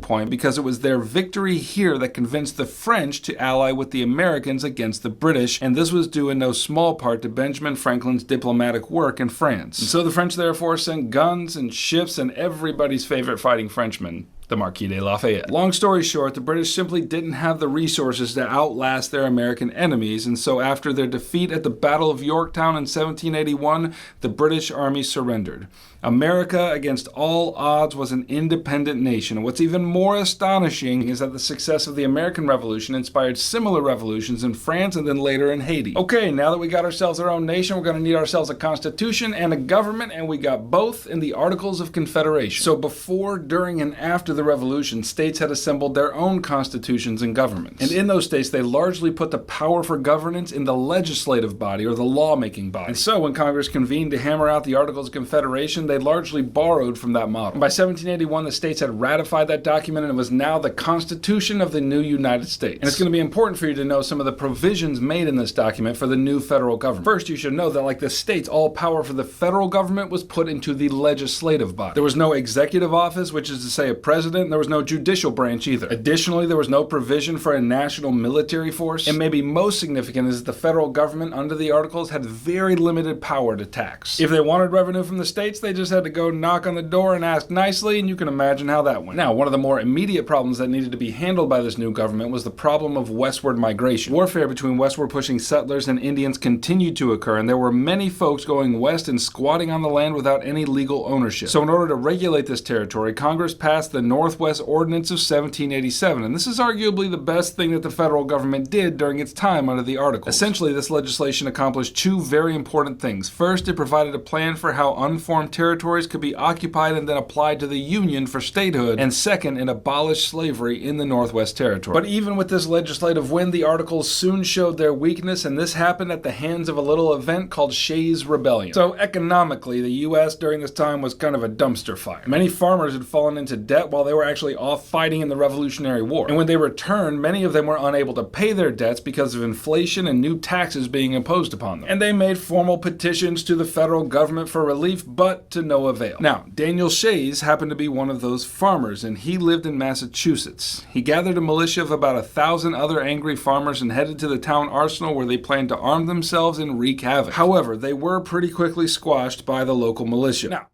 point because it was their victory here that convinced the French to ally with the Americans against the British, and this was due in no small part to Benjamin Franklin's diplomatic work in France. And so the French therefore sent guns and ships and everybody's favorite fighting Frenchman, the Marquis de Lafayette. Long story short, the British simply didn't have the resources to outlast their American enemies, and so after their defeat at the Battle of Yorktown in 1781, the British army surrendered. America, against all odds, was an independent nation, and what's even more astonishing is that the success of the American Revolution inspired similar revolutions in France and then later in Haiti. Okay, now that we got ourselves our own nation, we're going to need ourselves a constitution and a government, and we got both in the Articles of Confederation. So before, during, and after the Revolution, states had assembled their own constitutions and governments. And in those states, they largely put the power for governance in the legislative body, or the lawmaking body. And so when Congress convened to hammer out the Articles of Confederation, they largely borrowed from that model. And by 1781, the states had ratified that document, and it was now the Constitution of the new United States. And it's going to be important for you to know some of the provisions made in this document for the new federal government. First, you should know that, like the states, all power for the federal government was put into the legislative body. There was no executive office, which is to say a president, and there was no judicial branch either. Additionally, there was no provision for a national military force, and maybe most significant is that the federal government under the Articles had very limited power to tax. If they wanted revenue from the states, they just had to go knock on the door and ask nicely, and you can imagine how that went. Now, one of the more immediate problems that needed to be handled by this new government was the problem of westward migration. Warfare between westward pushing settlers and Indians continued to occur, and there were many folks going west and squatting on the land without any legal ownership. So in order to regulate this territory, Congress passed the Northwest Ordinance of 1787, and this is arguably the best thing that the federal government did during its time under the Articles. Essentially, this legislation accomplished two very important things. First, it provided a plan for how unformed territories could be occupied and then applied to the Union for statehood, and second, it abolished slavery in the Northwest Territory. But even with this legislative win, the Articles soon showed their weakness, and this happened at the hands of a little event called Shays' Rebellion. So economically, the U.S. during this time was kind of a dumpster fire. Many farmers had fallen into debt while they were actually off fighting in the Revolutionary War. And when they returned, many of them were unable to pay their debts because of inflation and new taxes being imposed upon them. And they made formal petitions to the federal government for relief, but to no avail. Now, Daniel Shays happened to be one of those farmers, and he lived in Massachusetts. He gathered a militia of about 1,000 other angry farmers and headed to the town arsenal where they planned to arm themselves and wreak havoc. However, they were pretty quickly squashed by the local militia. Now,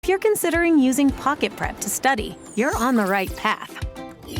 if you're considering using Pocket Prep to study, you're on the right path.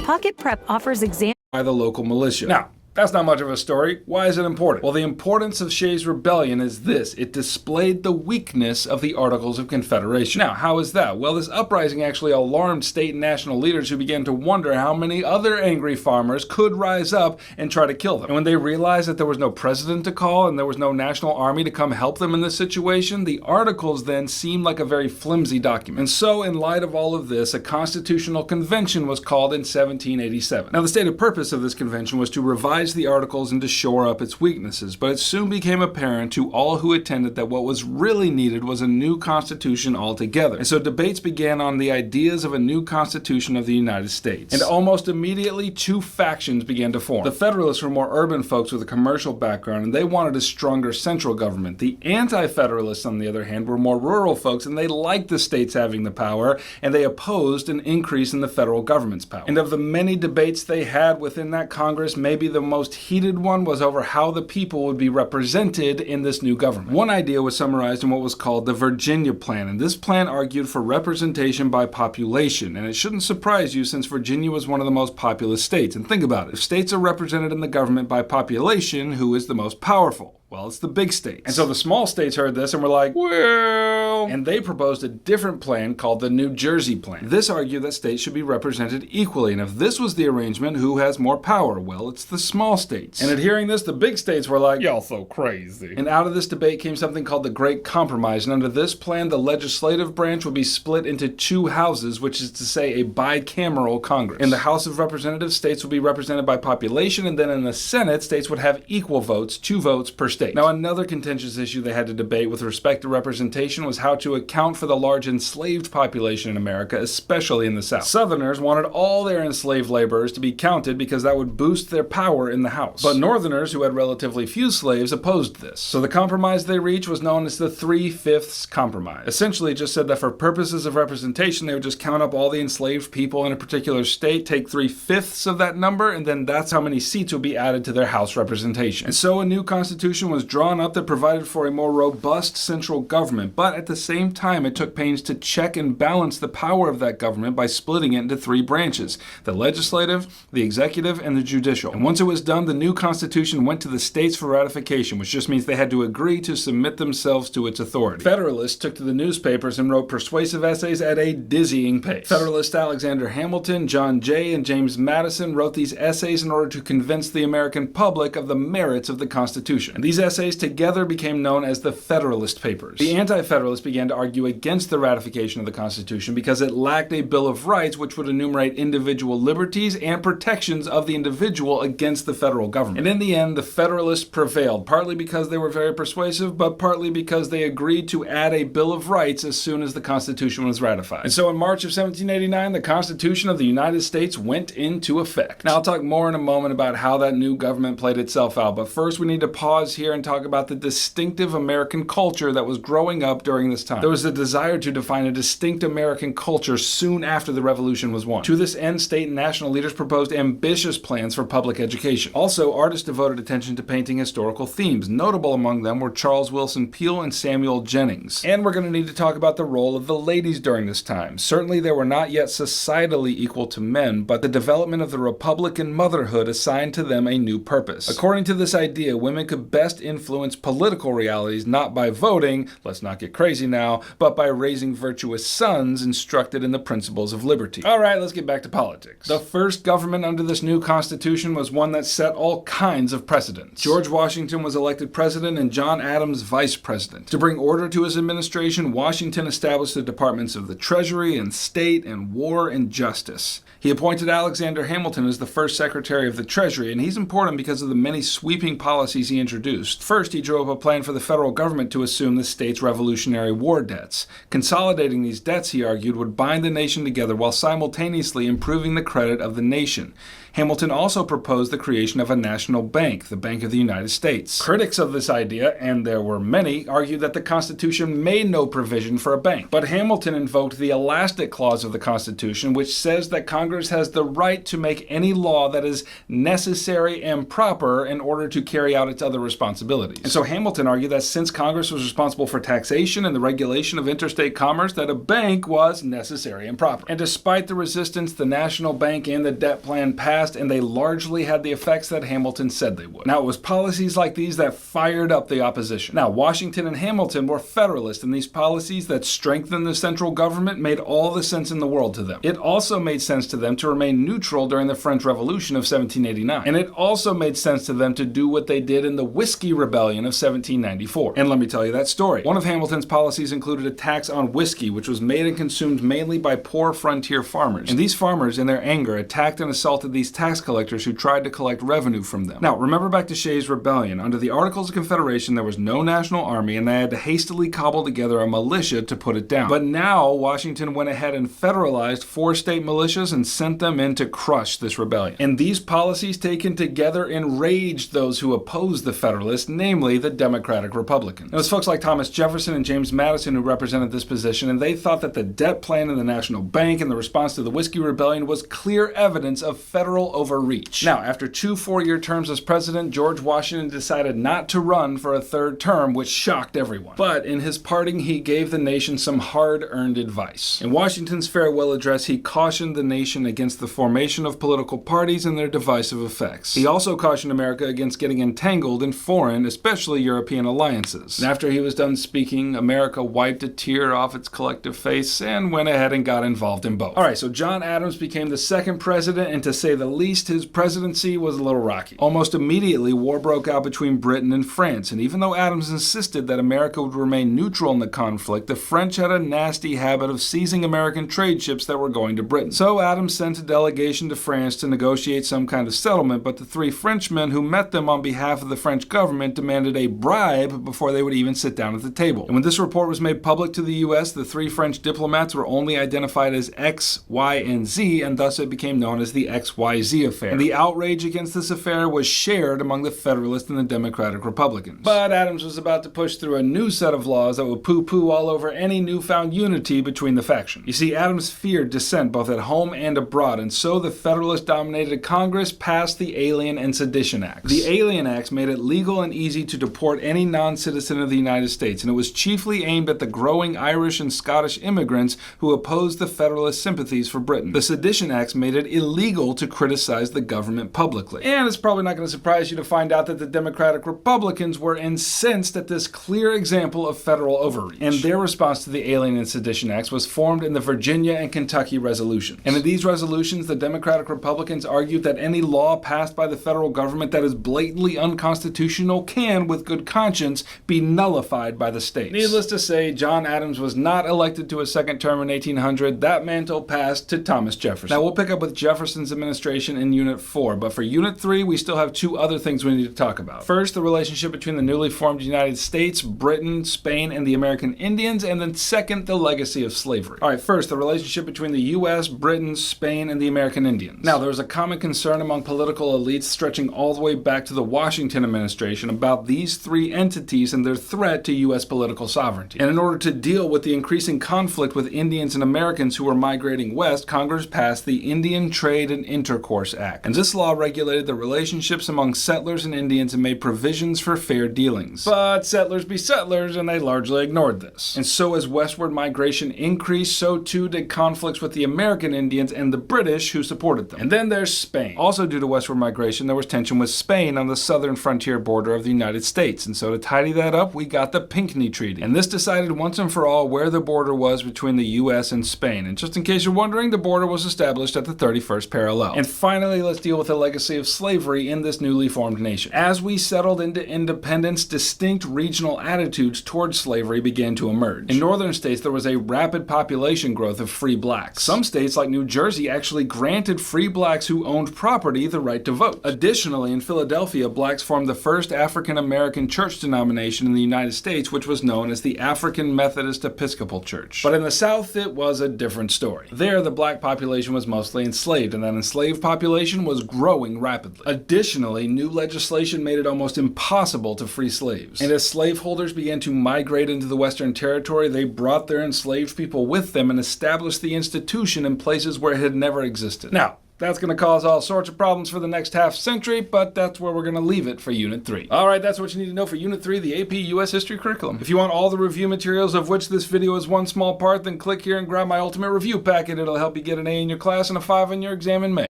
Pocket Prep offers exams by the local militia. Now, that's not much of a story. Why is it important? Well, the importance of Shays' Rebellion is this. It displayed the weakness of the Articles of Confederation. Now, how is that? Well, this uprising actually alarmed state and national leaders who began to wonder how many other angry farmers could rise up and try to kill them. And when they realized that there was no president to call and there was no national army to come help them in this situation, the Articles then seemed like a very flimsy document. And so, in light of all of this, a constitutional convention was called in 1787. Now, the stated purpose of this convention was to revise the Articles and to shore up its weaknesses, but it soon became apparent to all who attended that what was really needed was a new constitution altogether. And so debates began on the ideas of a new constitution of the United States. And almost immediately, two factions began to form. The Federalists were more urban folks with a commercial background, and they wanted a stronger central government. The Anti-Federalists, on the other hand, were more rural folks, and they liked the states having the power, and they opposed an increase in the federal government's power. And of the many debates they had within that Congress, maybe the most heated one was over how the people would be represented in this new government. One idea was summarized in what was called the Virginia Plan, and this plan argued for representation by population. And it shouldn't surprise you since Virginia was one of the most populous states. And think about it, if states are represented in the government by population, who is the most powerful? Well, it's the big states. And so the small states heard this and were like, well, and they proposed a different plan called the New Jersey Plan. This argued that states should be represented equally, and if this was the arrangement, who has more power? Well, it's the small states. And at hearing this, the big states were like, y'all so crazy. And out of this debate came something called the Great Compromise, and under this plan, the legislative branch would be split into two houses, which is to say a bicameral Congress. In the House of Representatives, states would be represented by population, and then in the Senate, states would have equal votes, 2 votes per state. Now, another contentious issue they had to debate with respect to representation was how how to account for the large enslaved population in America, especially in the South. Southerners wanted all their enslaved laborers to be counted because that would boost their power in the House. But Northerners, who had relatively few slaves, opposed this. So the compromise they reached was known as the 3/5 Compromise. Essentially, it just said that for purposes of representation, they would just count up all the enslaved people in a particular state, take 3/5 of that number, and then that's how many seats would be added to their House representation. And so a new constitution was drawn up that provided for a more robust central government, but at the same time, it took pains to check and balance the power of that government by splitting it into three branches: the legislative, the executive, and the judicial. And once it was done, the new constitution went to the states for ratification, which just means they had to agree to submit themselves to its authority. Federalists took to the newspapers and wrote persuasive essays at a dizzying pace. Federalist Alexander Hamilton, John Jay, and James Madison wrote these essays in order to convince the American public of the merits of the Constitution. And these essays together became known as the Federalist Papers. The Anti-Federalists began to argue against the ratification of the Constitution because it lacked a Bill of Rights which would enumerate individual liberties and protections of the individual against the federal government. And in the end, the Federalists prevailed, partly because they were very persuasive, but partly because they agreed to add a Bill of Rights as soon as the Constitution was ratified. And so in March of 1789, the Constitution of the United States went into effect. Now, I'll talk more in a moment about how that new government played itself out, but first we need to pause here and talk about the distinctive American culture that was growing up during this time. There was a desire to define a distinct American culture soon after the Revolution was won. To this end, state and national leaders proposed ambitious plans for public education. Also, artists devoted attention to painting historical themes. Notable among them were Charles Willson Peale and Samuel Jennings. And we're going to need to talk about the role of the ladies during this time. Certainly, they were not yet societally equal to men, but the development of the Republican motherhood assigned to them a new purpose. According to this idea, women could best influence political realities not by voting, let's not get crazy now, but by raising virtuous sons instructed in the principles of liberty. All right, let's get back to politics. The first government under this new constitution was one that set all kinds of precedents. George Washington was elected president and John Adams vice president. To bring order to his administration, Washington established the departments of the Treasury and State and War and Justice. He appointed Alexander Hamilton as the first Secretary of the Treasury, and he's important because of the many sweeping policies he introduced. First, he drew up a plan for the federal government to assume the state's Revolutionary War debts. Consolidating these debts, he argued, would bind the nation together while simultaneously improving the credit of the nation. Hamilton also proposed the creation of a national bank, the Bank of the United States. Critics of this idea, and there were many, argued that the Constitution made no provision for a bank. But Hamilton invoked the elastic clause of the Constitution, which says that Congress has the right to make any law that is necessary and proper in order to carry out its other responsibilities. And so Hamilton argued that since Congress was responsible for taxation and the regulation of interstate commerce, that a bank was necessary and proper. And despite the resistance, the national bank and the debt plan passed, and they largely had the effects that Hamilton said they would. Now, it was policies like these that fired up the opposition. Now, Washington and Hamilton were Federalists, and these policies that strengthened the central government made all the sense in the world to them. It also made sense to them to remain neutral during the French Revolution of 1789. And it also made sense to them to do what they did in the Whiskey Rebellion of 1794. And let me tell you that story. One of Hamilton's policies included a tax on whiskey, which was made and consumed mainly by poor frontier farmers. And these farmers, in their anger, attacked and assaulted these tax collectors who tried to collect revenue from them. Now, remember back to Shays' Rebellion. Under the Articles of Confederation, there was no national army, and they had to hastily cobble together a militia to put it down. But now, Washington went ahead and federalized 4 state militias and sent them in to crush this rebellion. And these policies taken together enraged those who opposed the Federalists, namely the Democratic Republicans. It was folks like Thomas Jefferson and James Madison who represented this position, and they thought that the debt plan and the national bank and the response to the Whiskey Rebellion was clear evidence of federal overreach. Now, after 2 four-year terms as president, George Washington decided not to run for a 3rd term, which shocked everyone. But in his parting, he gave the nation some hard-earned advice. In Washington's farewell address, he cautioned the nation against the formation of political parties and their divisive effects. He also cautioned America against getting entangled in foreign, especially European alliances. And after he was done speaking, America wiped a tear off its collective face and went ahead and got involved in both. All right, so John Adams became the 2nd president, and to say the least, his presidency was a little rocky. Almost immediately, war broke out between Britain and France, and even though Adams insisted that America would remain neutral in the conflict, the French had a nasty habit of seizing American trade ships that were going to Britain. So Adams sent a delegation to France to negotiate some kind of settlement, but the 3 Frenchmen who met them on behalf of the French government demanded a bribe before they would even sit down at the table. And when this report was made public to the U.S., the three French diplomats were only identified as X, Y, and Z, and thus it became known as the XYZ affair. And the outrage against this affair was shared among the Federalist and the Democratic Republicans. But Adams was about to push through a new set of laws that would poo-poo all over any newfound unity between the factions. You see, Adams feared dissent both at home and abroad, and so the Federalist-dominated Congress passed the Alien and Sedition Acts. The Alien Acts made it legal and easy to deport any non-citizen of the United States, and it was chiefly aimed at the growing Irish and Scottish immigrants who opposed the Federalist sympathies for Britain. The Sedition Acts made it illegal to criticize the government publicly. And it's probably not going to surprise you to find out that the Democratic Republicans were incensed at this clear example of federal overreach. And their response to the Alien and Sedition Acts was formed in the Virginia and Kentucky resolutions. And in these resolutions, the Democratic Republicans argued that any law passed by the federal government that is blatantly unconstitutional can, with good conscience, be nullified by the states. Needless to say, John Adams was not elected to a second term in 1800. That mantle passed to Thomas Jefferson. Now, we'll pick up with Jefferson's administration in Unit 4, but for Unit 3, we still have two other things we need to talk about. First, the relationship between the newly formed United States, Britain, Spain, and the American Indians, and then second, the legacy of slavery. All right, first, the relationship between the U.S., Britain, Spain, and the American Indians. Now, there was a common concern among political elites stretching all the way back to the Washington administration about these three entities and their threat to U.S. political sovereignty. And in order to deal with the increasing conflict with Indians and Americans who were migrating west, Congress passed the Indian Trade and Intercourse Act. And this law regulated the relationships among settlers and Indians and made provisions for fair dealings. But settlers be settlers, and they largely ignored this. And so as westward migration increased, so too did conflicts with the American Indians and the British who supported them. And then there's Spain. Also due to westward migration, there was tension with Spain on the southern frontier border of the United States. And so to tidy that up, we got the Pinckney Treaty. And this decided once and for all where the border was between the U.S. and Spain. And just in case you're wondering, the border was established at the 31st parallel. And finally, let's deal with the legacy of slavery in this newly formed nation. As we settled into independence, distinct regional attitudes towards slavery began to emerge. In northern states, there was a rapid population growth of free blacks. Some states, like New Jersey, actually granted free blacks who owned property the right to vote. Additionally, in Philadelphia, blacks formed the first African-American church denomination in the United States, which was known as the African Methodist Episcopal Church. But in the South, it was a different story. There, the black population was mostly enslaved, and that enslaved population was growing rapidly. Additionally, new legislation made it almost impossible to free slaves. And as slaveholders began to migrate into the Western Territory, they brought their enslaved people with them and established the institution in places where it had never existed. Now, that's going to cause all sorts of problems for the next half century, but that's where we're going to leave it for Unit 3. Alright, that's what you need to know for Unit 3, the AP US History curriculum. If you want all the review materials of which this video is one small part, then click here and grab my ultimate review packet. It'll help you get an A in your class and a 5 on your exam in May.